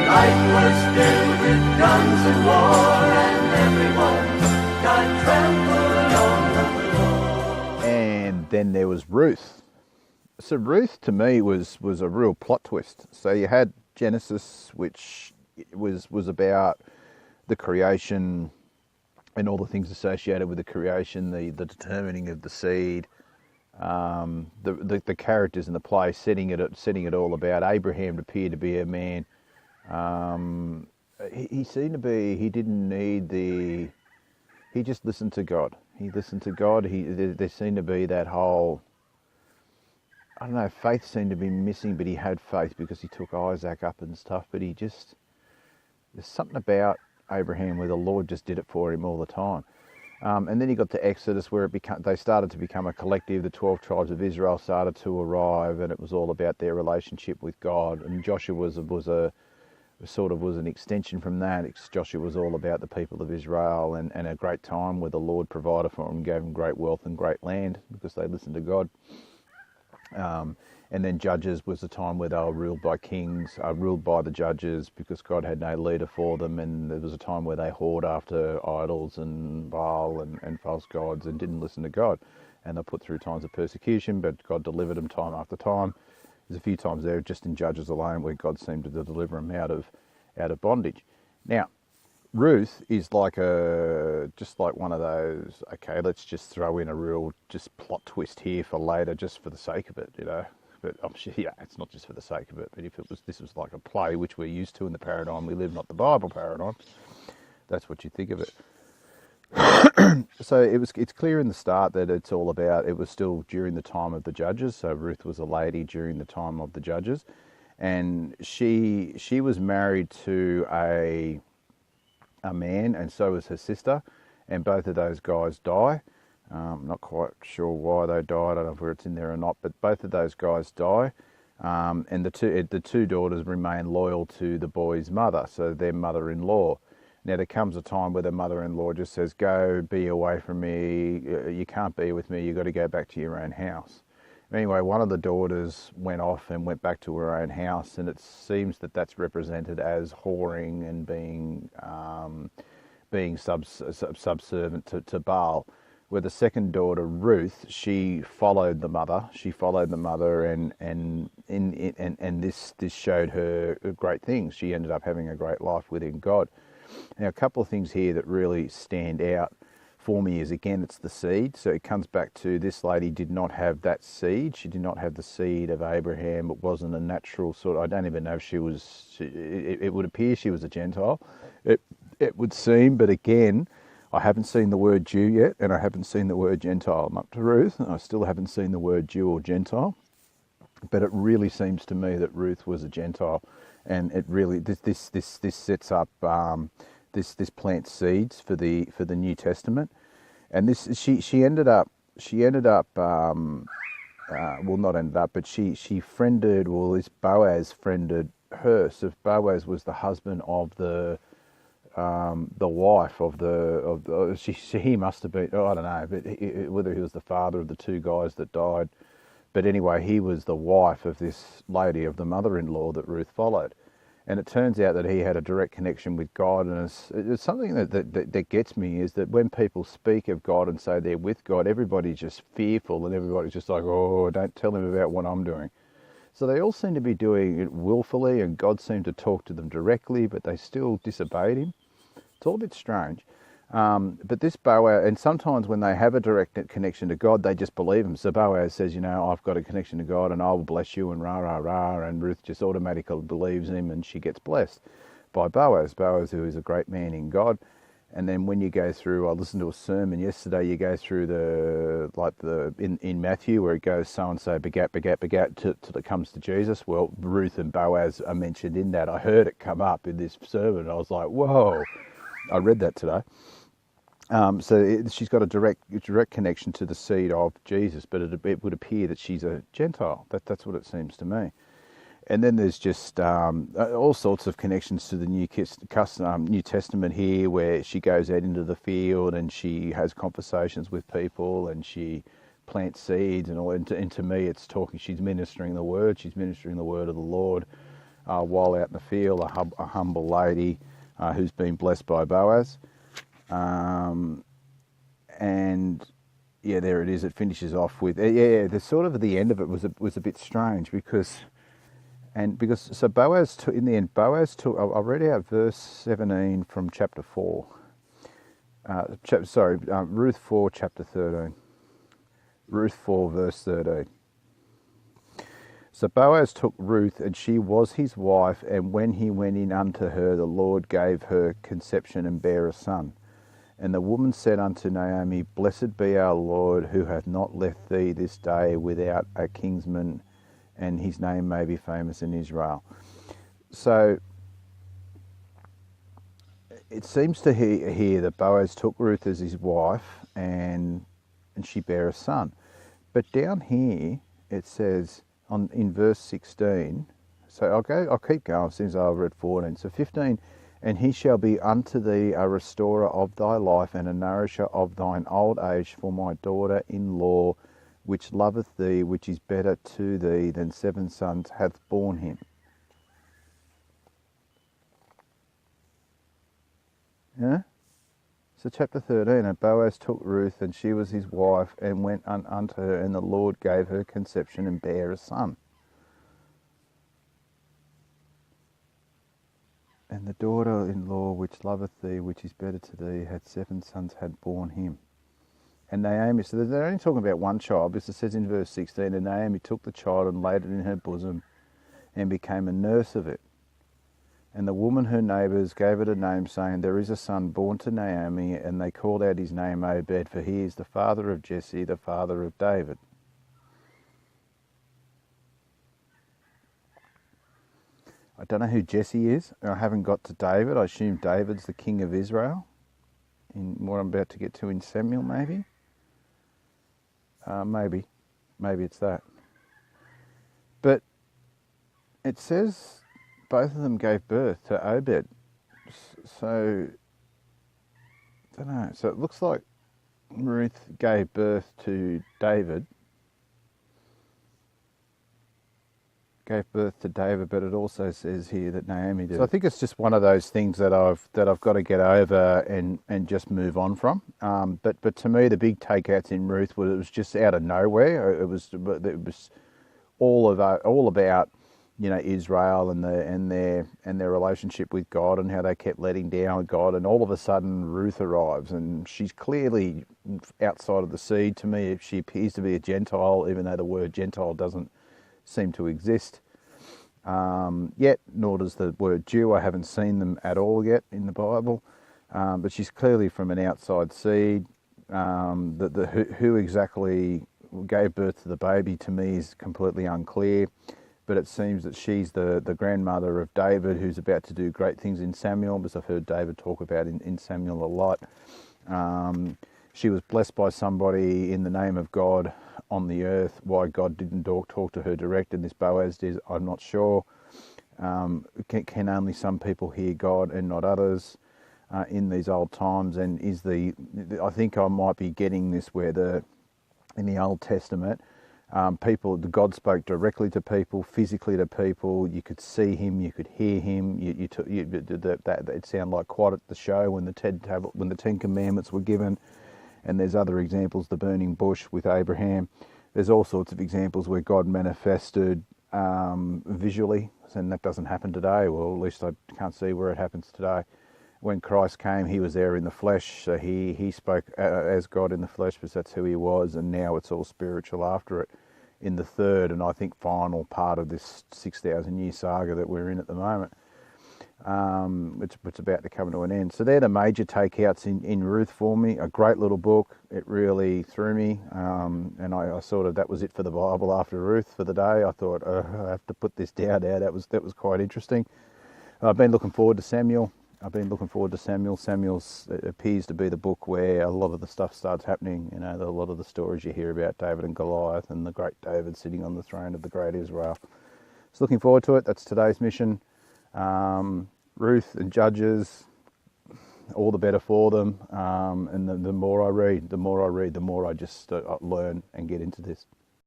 Life was filled with guns and war, and everyone got trampled on the floor. And then there was Ruth. So Ruth, to me, was a real plot twist. So you had Genesis, which was about the creation and all the things associated with the creation, the determining of the seed, the characters in the play, setting it all about. Abraham appeared to be a man. He seemed to be. He didn't need the. He just listened to God. He listened to God. There seemed to be that whole. I don't know. Faith seemed to be missing, but he had faith because he took Isaac up and stuff. But there's something about Abraham where the Lord just did it for him all the time. And then he got to Exodus, where they started to become a collective. The 12 tribes of Israel started to arrive, and it was all about their relationship with God. And Joshua was an extension from that. Joshua was all about the people of Israel and a great time where the Lord provided for them, gave them great wealth and great land because they listened to God. And then Judges was a time where they were ruled by kings, ruled by the judges because God had no leader for them. And there was a time where they whored after idols and Baal and false gods and didn't listen to God. And they put through times of persecution, but God delivered them time after time. There's a few times there just in Judges alone where God seemed to deliver them out of bondage. Now, Ruth is just like one of those, okay, let's just throw in a real just plot twist here for later just for the sake of it, you know. But I'm sure, yeah, it's not just for the sake of it. But if this was like a play, which we're used to in the paradigm we live, not the Bible paradigm, that's what you think of it. So it's clear in the start that it's all about. It was still during the time of the judges. So Ruth was a lady during the time of the judges, and she was married to a man, and so was her sister, and both of those guys die. Not quite sure why they died. I don't know if it's in there or not, but both of those guys die, and the two daughters remain loyal to the boy's mother, so their mother-in-law. Now there comes a time where the mother-in-law just says, "Go, be away from me. You can't be with me. You've got to go back to your own house." Anyway, one of the daughters went off and went back to her own house, and it seems that that's represented as whoring and being subservient to Baal. Where the second daughter, Ruth, she followed the mother. And this showed her great things. She ended up having a great life within God. Now, a couple of things here that really stand out for me is, again, it's the seed. So it comes back to this lady did not have that seed. She did not have the seed of Abraham. It wasn't a natural sort of, I don't even know if she was, it would appear she was a Gentile. It would seem, but again, I haven't seen the word Jew yet, and I haven't seen the word Gentile. I'm up to Ruth, and I still haven't seen the word Jew or Gentile. But it really seems to me that Ruth was a Gentile, and it really this sets up this plants seeds for the New Testament, and this she ended up well, not ended up, but she friended, well, this Boaz friended her. So Boaz was the husband of the wife of the he must have been, I don't know, but whether he was the father of the two guys that died, but anyway, he was the wife of this lady, of the mother-in-law that Ruth followed. And it turns out that he had a direct connection with God, and it's something that gets me is that when people speak of God and say they're with God, everybody's just fearful and everybody's just like, oh, don't tell him about what I'm doing. So they all seem to be doing it willfully, and God seemed to talk to them directly, but they still disobeyed him. It's all a bit strange. But this Boaz, and sometimes when they have a direct connection to God, they just believe him. So Boaz says, you know, I've got a connection to God and I will bless you, and rah, rah, rah. And Ruth just automatically believes him, and she gets blessed by Boaz, who is a great man in God. And then when you go through, I listened to a sermon yesterday, you go through in Matthew where it goes so-and-so begat, till it comes to Jesus. Well, Ruth and Boaz are mentioned in that. I heard it come up in this sermon. I was like, whoa. I read that today. She's got a direct connection to the seed of Jesus, but it would appear that she's a Gentile. That's what it seems to me. And then there's just all sorts of connections to the New Testament here, where she goes out into the field and she has conversations with people and she plants seeds and all. And to me, it's talking. She's ministering the word. She's ministering the word of the Lord. while out in the field, a humble lady who's been blessed by Boaz. And yeah, there it is. It finishes off with the sort of the end of it was a bit strange because so Boaz took in the end. Boaz took. I'll read out verse 17 from chapter 4. Ruth 4, chapter 13. Ruth 4, verse 13. So Boaz took Ruth, and she was his wife, and when he went in unto her, the Lord gave her conception and bare a son. And the woman said unto Naomi, Blessed be our Lord, who hath not left thee this day without a kinsman, and his name may be famous in Israel. So it seems to here that Boaz took Ruth as his wife, and she bare a son. But down here it says in verse 16. So I'll keep going since I've read 14. So 15. And he shall be unto thee a restorer of thy life and a nourisher of thine old age for my daughter-in-law, which loveth thee, which is better to thee than 7 sons hath borne him. Yeah? So chapter 13, and Boaz took Ruth, and she was his wife, and went unto her, and the Lord gave her conception and bare a son. And the daughter-in-law which loveth thee, which is better to thee, had 7 sons had borne him. And Naomi, so they're only talking about one child, because it says in verse 16, and Naomi took the child and laid it in her bosom, and became a nurse of it. And the woman, her neighbours, gave it a name, saying, There is a son born to Naomi, and they called out his name Obed, for he is the father of Jesse, the father of David. I don't know who Jesse is. I haven't got to David. I assume David's the king of Israel, in what I'm about to get to in Samuel, maybe. Maybe it's that. But it says both of them gave birth to Obed. So, I don't know. So it looks like Ruth gave birth to David. But it also says here that Naomi did. So I think it's just one of those things that I've got to get over and just move on from. But to me, the big takeouts in Ruth was it was just out of nowhere. It was all about Israel and their relationship with God and how they kept letting down God, and all of a sudden Ruth arrives, and she's clearly outside of the seed. To me, she appears to be a Gentile, even though the word Gentile doesn't seem to exist yet, nor does the word Jew. I haven't seen them at all yet in the Bible, but she's clearly from an outside seed. Who exactly gave birth to the baby, to me, is completely unclear, but it seems that she's the grandmother of David, who's about to do great things in Samuel, because I've heard David talk about in Samuel a lot. She was blessed by somebody in the name of God on the earth. Why God didn't talk to her direct and this Boaz did, I'm not sure. Can only some people hear God and not others in these old times? And I think I might be getting this where in the Old Testament, God spoke directly to people, physically to people. You could see him, you could hear him. It sounded like quite at the show when the Ten Commandments were given. And there's other examples, the burning bush with Abraham. There's all sorts of examples where God manifested visually, and that doesn't happen today. Well, at least I can't see where it happens today. When Christ came, he was there in the flesh, so he spoke as God in the flesh, because that's who he was, and now it's all spiritual after it. In the third and I think final part of this 6,000 year saga that we're in at the moment, it's about to come to an end. So they're the major takeouts in Ruth for me. A great little book. It really threw me, and I sort of, that was it for the Bible after Ruth for the day. I thought, I have to put this down now. That was quite interesting. I've been looking forward to Samuel. Samuel appears to be the book where a lot of the stuff starts happening. A lot of the stories you hear about David and Goliath and the great David sitting on the throne of the great Israel. So looking forward to it. That's today's mission. Ruth and Judges, all the better for them. And the more I read, the more I just learn and get into this.